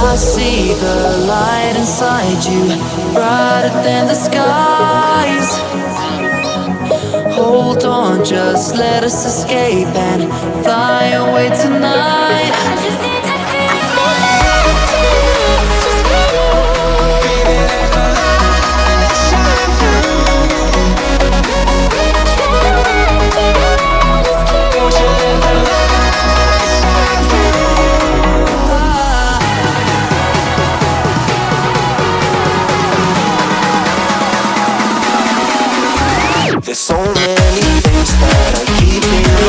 I see the light inside you, brighter than the skies. Hold on, just let us escape and fly away tonight. I just need to feel just feel it. Baby, let the light shine through. Won't you let the light shine through? There's so many things that I keep in